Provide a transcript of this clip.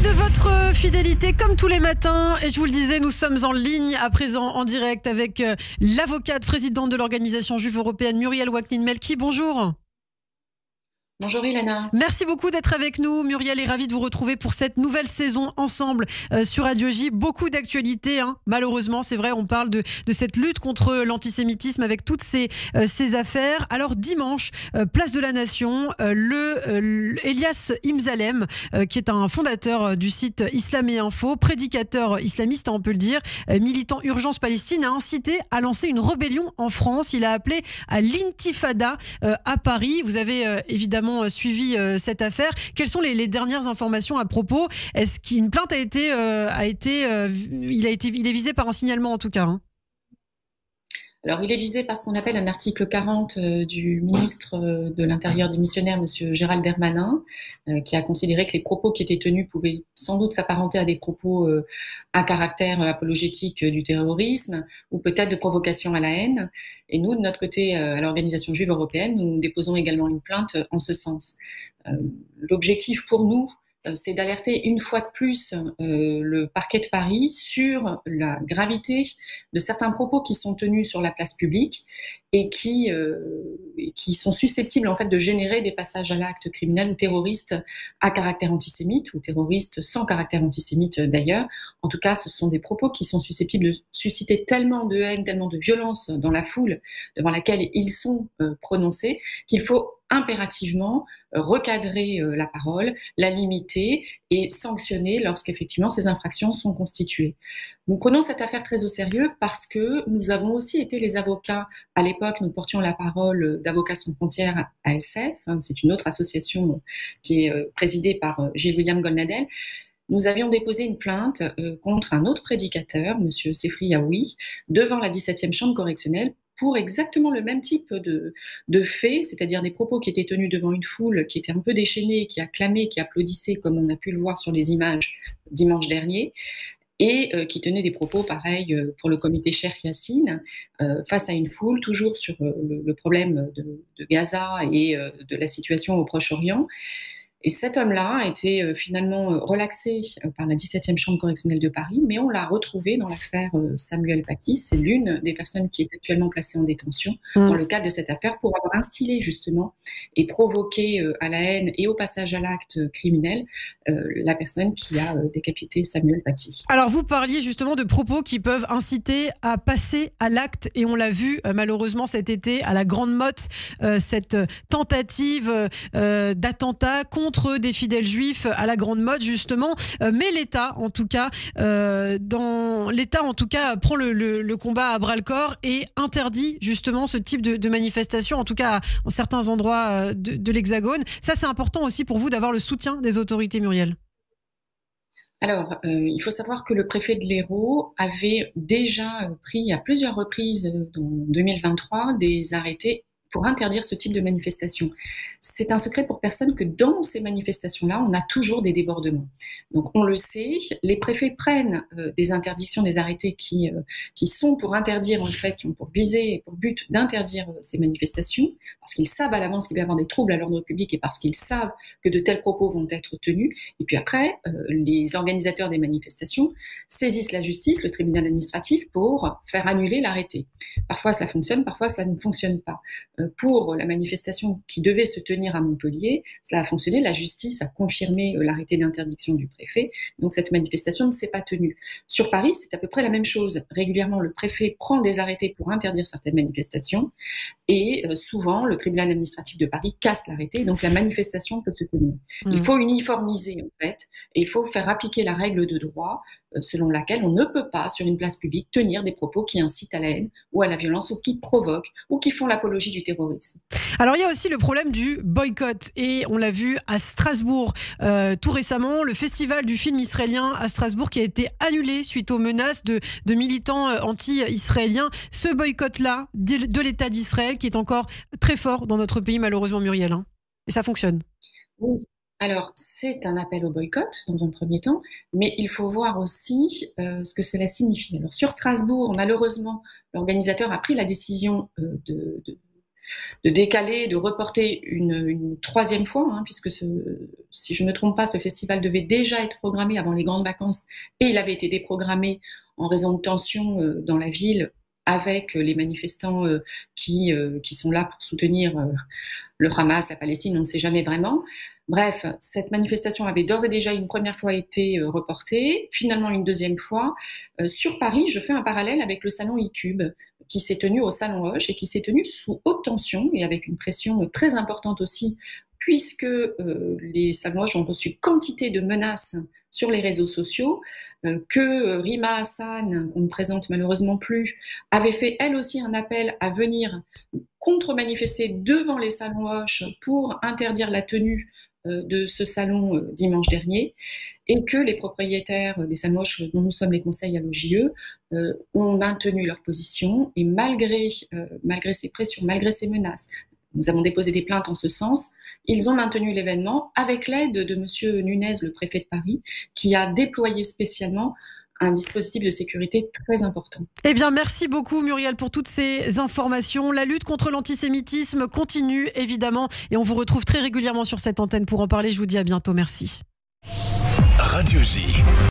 de votre fidélité comme tous les matins. Et je vous le disais, nous sommes en ligne à présent en direct avec l'avocate présidente de l'Organisation juive européenne, Muriel Wagnin-Melki. Bonjour. Bonjour Ilana. Merci beaucoup d'être avec nous. Muriel est ravie de vous retrouver pour cette nouvelle saison ensemble sur Radio J. Beaucoup d'actualités, hein. Malheureusement, c'est vrai, on parle de cette lutte contre l'antisémitisme avec toutes ces affaires. Alors dimanche, place de la Nation, Elias Imzalem, qui est un fondateur du site Islam et Info, prédicateur islamiste, on peut le dire, militant Urgence Palestine, a incité à lancer une rébellion en France. Il a appelé à l'intifada à Paris. Vous avez évidemment suivi cette affaire. Quelles sont les dernières informations à propos? Est-ce qu'une plainte il est visé par un signalement en tout cas, hein? Alors, il est visé par ce qu'on appelle un article 40 du ministre de l'Intérieur démissionnaire, M. Gérald Darmanin, qui a considéré que les propos qui étaient tenus pouvaient sans doute s'apparenter à des propos à caractère apologétique du terrorisme ou peut-être de provocation à la haine. Et nous, de notre côté, à l'Organisation juive européenne, nous déposons également une plainte en ce sens. L'objectif pour nous, c'est d'alerter une fois de plus le parquet de Paris sur la gravité de certains propos qui sont tenus sur la place publique et qui sont susceptibles en fait de générer des passages à l'acte criminel ou terroriste à caractère antisémite ou terroriste sans caractère antisémite d'ailleurs. En tout cas, ce sont des propos qui sont susceptibles de susciter tellement de haine, tellement de violence dans la foule devant laquelle ils sont prononcés qu'il faut impérativement recadrer la parole, la limiter et sanctionner lorsqu'effectivement ces infractions sont constituées. Nous prenons cette affaire très au sérieux parce que nous avons aussi été les avocats. À l'époque, nous portions la parole d'Avocats sans frontières ASF. C'est une autre association qui est présidée par Gilles-William Goldnadel. Nous avions déposé une plainte contre un autre prédicateur, M. Sefri Yaoui, devant la 17e chambre correctionnelle pour exactement le même type de faits, c'est-à-dire des propos qui étaient tenus devant une foule qui était un peu déchaînée, qui acclamait, qui applaudissait, comme on a pu le voir sur les images dimanche dernier, et qui tenait des propos pareils pour le comité Cheikh Yassine, face à une foule, toujours sur le problème de Gaza et de la situation au Proche-Orient. Et cet homme-là a été finalement relaxé par la 17e chambre correctionnelle de Paris, mais on l'a retrouvé dans l'affaire Samuel Paty. C'est l'une des personnes qui est actuellement placée en détention dans le cadre de cette affaire pour avoir instillé justement et provoqué à la haine et au passage à l'acte criminel la personne qui a décapité Samuel Paty. Alors vous parliez justement de propos qui peuvent inciter à passer à l'acte et on l'a vu malheureusement cet été à la Grande Motte, cette tentative d'attentat contre des fidèles juifs à la Grande Motte justement, mais l'État en tout cas prend le combat à bras-le-corps et interdit justement ce type de manifestation, en tout cas en certains endroits de l'Hexagone. Ça c'est important aussi pour vous d'avoir le soutien des autorités, Muriel. Alors, il faut savoir que le préfet de l'Hérault avait déjà pris à plusieurs reprises en 2023 des arrêtés pour interdire ce type de manifestation. C'est un secret pour personne que dans ces manifestations-là, on a toujours des débordements. Donc on le sait, les préfets prennent des interdictions, des arrêtés qui sont pour interdire, en fait, qui ont pour visée et pour but d'interdire ces manifestations, parce qu'ils savent à l'avance qu'il va y avoir des troubles à l'ordre public et parce qu'ils savent que de tels propos vont être tenus. Et puis après, les organisateurs des manifestations saisissent la justice, le tribunal administratif, pour faire annuler l'arrêté. Parfois cela fonctionne, parfois cela ne fonctionne pas. Pour la manifestation qui devait se tenir à Montpellier, cela a fonctionné, la justice a confirmé l'arrêté d'interdiction du préfet, donc cette manifestation ne s'est pas tenue. Sur Paris, c'est à peu près la même chose. Régulièrement, le préfet prend des arrêtés pour interdire certaines manifestations et souvent, le tribunal administratif de Paris casse l'arrêté, donc la manifestation peut se tenir. Il faut uniformiser en fait, et il faut faire appliquer la règle de droit selon laquelle on ne peut pas, sur une place publique, tenir des propos qui incitent à la haine ou à la violence ou qui provoquent ou qui font l'apologie du terrorisme. Alors il y a aussi le problème du boycott et on l'a vu à Strasbourg tout récemment, le festival du film israélien à Strasbourg qui a été annulé suite aux menaces de militants anti-israéliens. Ce boycott-là de l'État d'Israël qui est encore très fort dans notre pays malheureusement, Muriel, hein. Et ça fonctionne. Oui. Alors, c'est un appel au boycott dans un premier temps, mais il faut voir aussi ce que cela signifie. Alors, sur Strasbourg, malheureusement, l'organisateur a pris la décision de décaler, de reporter une troisième fois, hein, puisque si je ne me trompe pas, ce festival devait déjà être programmé avant les grandes vacances et il avait été déprogrammé en raison de tensions dans la ville avec les manifestants qui sont là pour soutenir le Hamas, la Palestine, on ne sait jamais vraiment. Bref, cette manifestation avait d'ores et déjà une première fois été reportée, finalement une deuxième fois. Sur Paris, je fais un parallèle avec le salon e-Cube qui s'est tenu au Salon Hoche et qui s'est tenu sous haute tension et avec une pression très importante aussi, puisque les Salons Hoche ont reçu quantité de menaces sur les réseaux sociaux, que Rima Hassan, qu'on ne présente malheureusement plus, avait fait elle aussi un appel à venir contre-manifester devant les Salons Hoche pour interdire la tenue de ce salon dimanche dernier, et que les propriétaires des Salons Hoche, dont nous sommes les conseils à l'OJE, ont maintenu leur position, et malgré ces pressions, malgré ces menaces, nous avons déposé des plaintes en ce sens, ils ont maintenu l'événement avec l'aide de M. Nunez, le préfet de Paris, qui a déployé spécialement un dispositif de sécurité très important. Eh bien, merci beaucoup Muriel pour toutes ces informations. La lutte contre l'antisémitisme continue évidemment et on vous retrouve très régulièrement sur cette antenne pour en parler. Je vous dis à bientôt. Merci. Radio J.